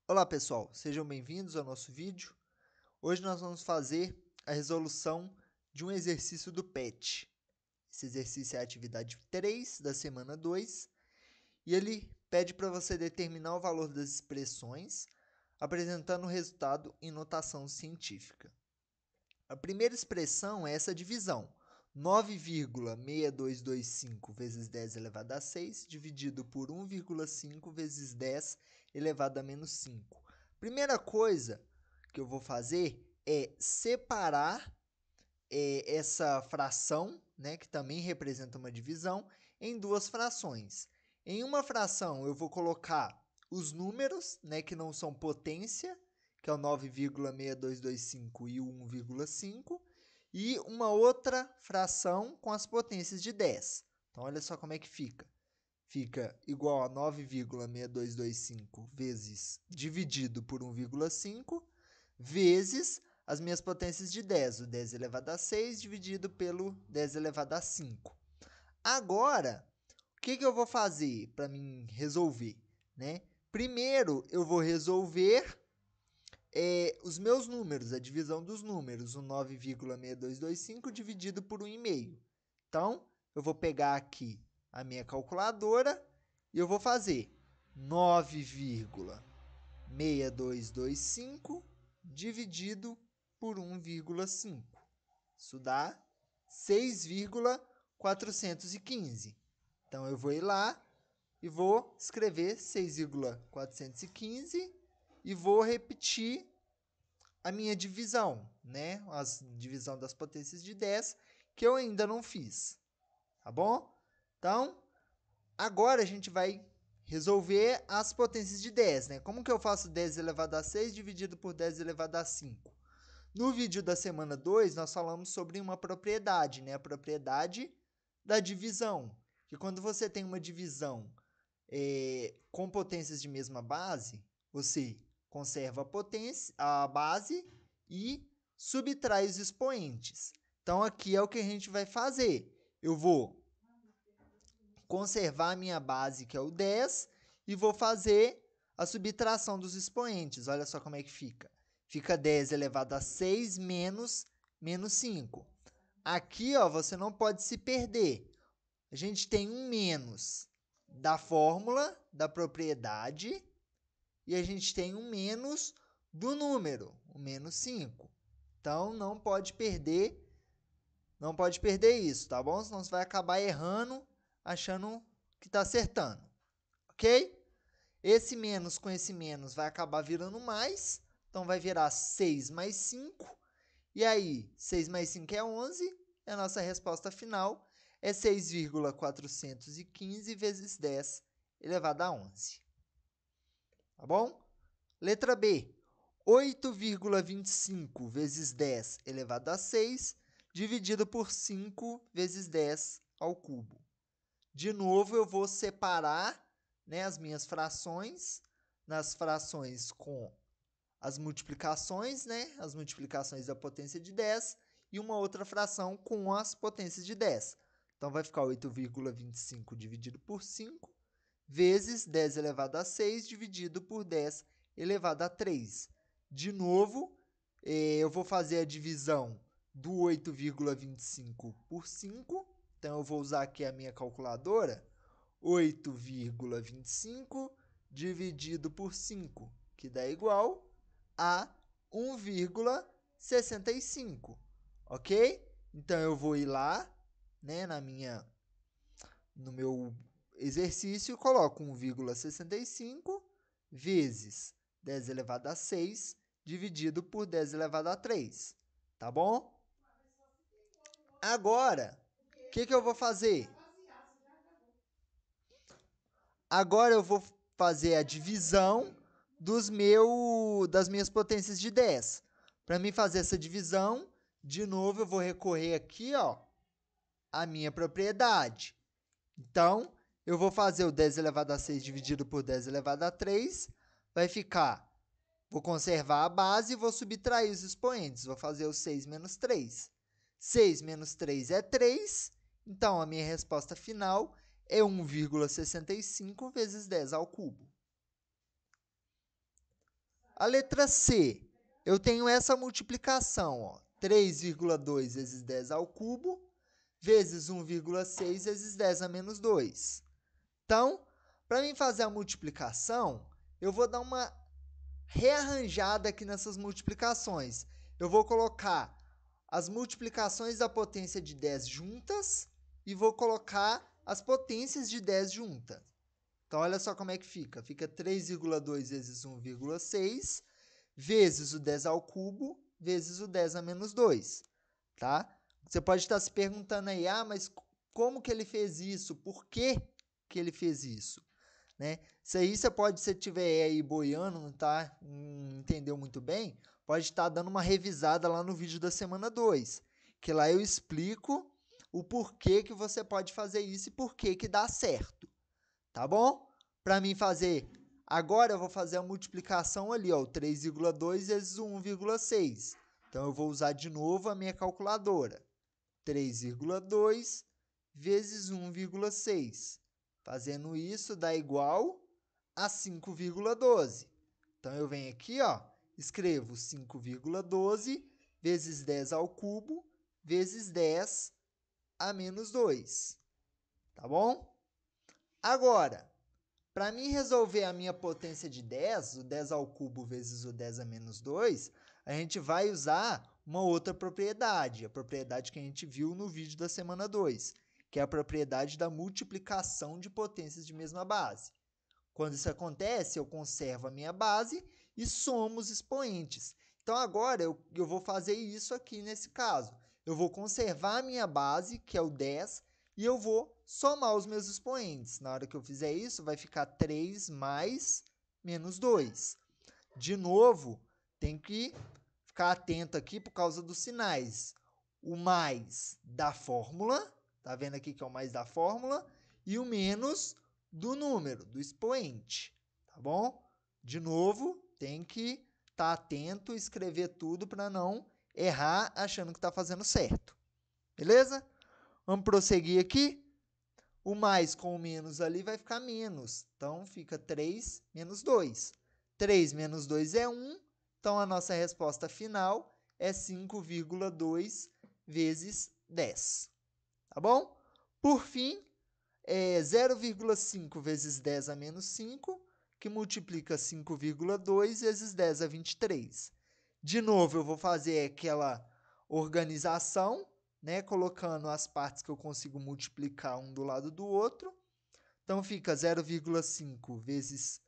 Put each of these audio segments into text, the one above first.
Olá pessoal, sejam bem-vindos ao nosso vídeo. Hoje nós vamos fazer a resolução de um exercício do PET. Esse exercício é a atividade 3 da semana 2 e ele pede para você determinar o valor das expressões apresentando o resultado em notação científica. A primeira expressão é essa divisão, 9,6225 vezes 10 elevado a 6 dividido por 1,5 vezes 10 elevado a menos 5. Primeira coisa que eu vou fazer é separar essa fração, né, que também representa uma divisão, em duas frações. Em uma fração eu vou colocar os números, né, que não são potência, que é o 9,6225 e o 1,5, e uma outra fração com as potências de 10. Então, olha só como é que fica. Fica igual a 9,6225 vezes dividido por 1,5 vezes as minhas potências de 10, o 10 elevado a 6 dividido pelo 10 elevado a 5. Agora, o que eu vou fazer para mim resolver, né? Primeiro, eu vou resolver os meus números, a divisão dos números, o 9,6225 dividido por 1,5. Então, eu vou pegar aqui a minha calculadora e eu vou fazer 9,6225 dividido por 1,5. Isso dá 6,415. Então, eu vou ir lá e vou escrever 6,415 e vou repetir a minha divisão, né? A divisão das potências de 10, que eu ainda não fiz, tá bom? Então, agora a gente vai resolver as potências de 10, né? Como que eu faço 10 elevado a 6 dividido por 10 elevado a 5? No vídeo da semana 2, nós falamos sobre uma propriedade, né? A propriedade da divisão. Que quando você tem uma divisão com potências de mesma base, você conserva a potência, a base e subtrai os expoentes. Então, aqui é o que a gente vai fazer. Eu vou conservar a minha base, que é o 10, e vou fazer a subtração dos expoentes. Olha só como é que fica. Fica 10 elevado a 6 menos 5. Aqui, ó, você não pode se perder. A gente tem um menos da fórmula da propriedade e a gente tem um menos do número, o menos 5. Então, não pode perder isso, tá bom? Senão você vai acabar errando, achando que está acertando, ok? Esse menos com esse menos vai acabar virando mais, então vai virar 6 mais 5. E aí, 6 mais 5 é 11, e a nossa resposta final é 6,415 vezes 10 elevado a 11. Tá bom? Letra B. 8,25 vezes 10 elevado a 6 dividido por 5 vezes 10 ao cubo. De novo, eu vou separar, né, as minhas frações nas frações com as multiplicações, né, as multiplicações da potência de 10 e uma outra fração com as potências de 10. Então, vai ficar 8,25 dividido por 5 vezes 10 elevado a 6 dividido por 10 elevado a 3. De novo, eu vou fazer a divisão do 8,25 por 5. Então, eu vou usar aqui a minha calculadora. 8,25 dividido por 5, que dá igual a 1,65, ok? Então, eu vou ir lá, né, no meu exercício e coloco 1,65 vezes 10 elevado a 6 dividido por 10 elevado a 3, tá bom? Agora, o que eu vou fazer? Agora eu vou fazer a divisão das minhas potências de 10. Para mim fazer essa divisão, de novo eu vou recorrer aqui, ó, à minha propriedade. Então, eu vou fazer o 10 elevado a 6 dividido por 10 elevado a 3. Vai ficar, vou conservar a base e vou subtrair os expoentes. Vou fazer o 6 menos 3. 6 menos 3 é 3. Então, a minha resposta final é 1,65 vezes 10 ao cubo. A letra C, eu tenho essa multiplicação, ó, 3,2 vezes 10 ao cubo, vezes 1,6 vezes 10 a menos 2. Então, para mim fazer a multiplicação, eu vou dar uma rearranjada aqui nessas multiplicações. Eu vou colocar as multiplicações da potência de 10 juntas e vou colocar as potências de 10 juntas. Então, olha só como é que fica. Fica 3,2 vezes 1,6 vezes o 10 ao cubo vezes o 10 a menos 2. Tá? Você pode estar se perguntando aí, mas como que ele fez isso? Por que ele fez isso? Né? Isso aí você pode, se estiver aí boiando, não entendeu muito bem, pode estar dando uma revisada lá no vídeo da semana 2, que lá eu explico o porquê que você pode fazer isso e porquê que dá certo. Tá bom? Para mim fazer, agora eu vou fazer a multiplicação ali, ó, 3,2 vezes 1,6. Então, eu vou usar de novo a minha calculadora. 3,2 vezes 1,6. Fazendo isso, dá igual a 5,12. Então, eu venho aqui, ó, escrevo 5,12 vezes 10 ao cubo vezes 10 a menos 2. Tá bom? Agora, para mim resolver a minha potência de 10, o 10 ao cubo vezes o 10 a menos 2, a gente vai usar uma outra propriedade, a propriedade que a gente viu no vídeo da semana 2, que é a propriedade da multiplicação de potências de mesma base. Quando isso acontece, eu conservo a minha base e somo os expoentes. Então, agora eu vou fazer isso aqui nesse caso. Eu vou conservar a minha base, que é o 10, e eu vou somar os meus expoentes. Na hora que eu fizer isso, vai ficar 3 mais menos 2. De novo, tem que ficar atento aqui por causa dos sinais. O mais da fórmula, tá vendo aqui que é o mais da fórmula, e o menos do número, do expoente, tá bom? De novo, tem que estar atento e escrever tudo para não errar achando que está fazendo certo. Beleza? Vamos prosseguir aqui. O mais com o menos ali vai ficar menos. Então, fica 3 menos 2. 3 menos 2 é 1. Então, a nossa resposta final é 5,2 vezes 10. Tá bom? Por fim, 0,5 vezes 10 a menos 5, que multiplica 5,2 vezes 10 a 23. De novo, eu vou fazer aquela organização, né, colocando as partes que eu consigo multiplicar um do lado do outro. Então, fica 0,5 vezes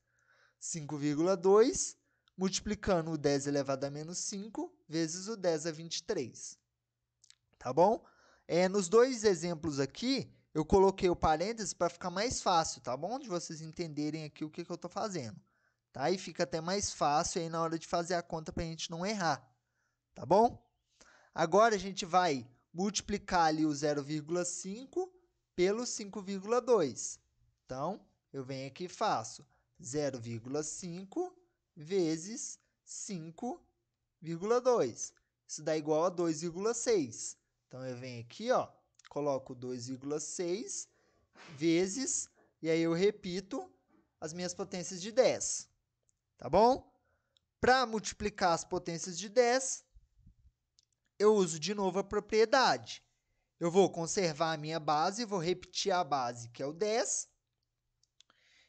5,2, multiplicando o 10 elevado a menos 5 vezes o 10 a 23. Tá bom? Nos dois exemplos aqui, eu coloquei o parênteses para ficar mais fácil, tá bom? De vocês entenderem aqui o que eu estou fazendo. Tá? E fica até mais fácil aí na hora de fazer a conta para a gente não errar. Tá bom? Agora, a gente vai multiplicar ali o 0,5 pelo 5,2. Então, eu venho aqui e faço 0,5 vezes 5,2. Isso dá igual a 2,6. Então, eu venho aqui, ó, coloco 2,6 vezes, e aí eu repito as minhas potências de 10. Tá bom? Para multiplicar as potências de 10, eu uso de novo a propriedade. Eu vou conservar a minha base, vou repetir a base, que é o 10,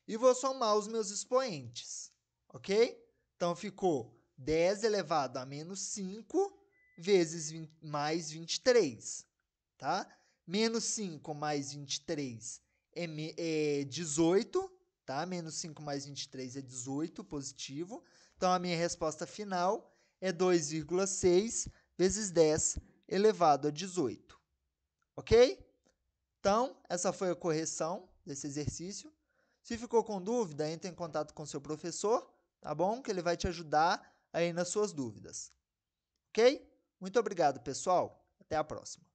e vou somar os meus expoentes, ok? Então, ficou 10 elevado a menos 5 vezes mais 23, tá? Menos 5 mais 23 é 18, tá? Menos 5 mais 23 é 18, positivo. Então, a minha resposta final é 2,6 vezes 10 elevado a 18. Ok? Então, essa foi a correção desse exercício. Se ficou com dúvida, entre em contato com seu professor, tá bom? Que ele vai te ajudar aí nas suas dúvidas. Ok? Muito obrigado, pessoal. Até a próxima.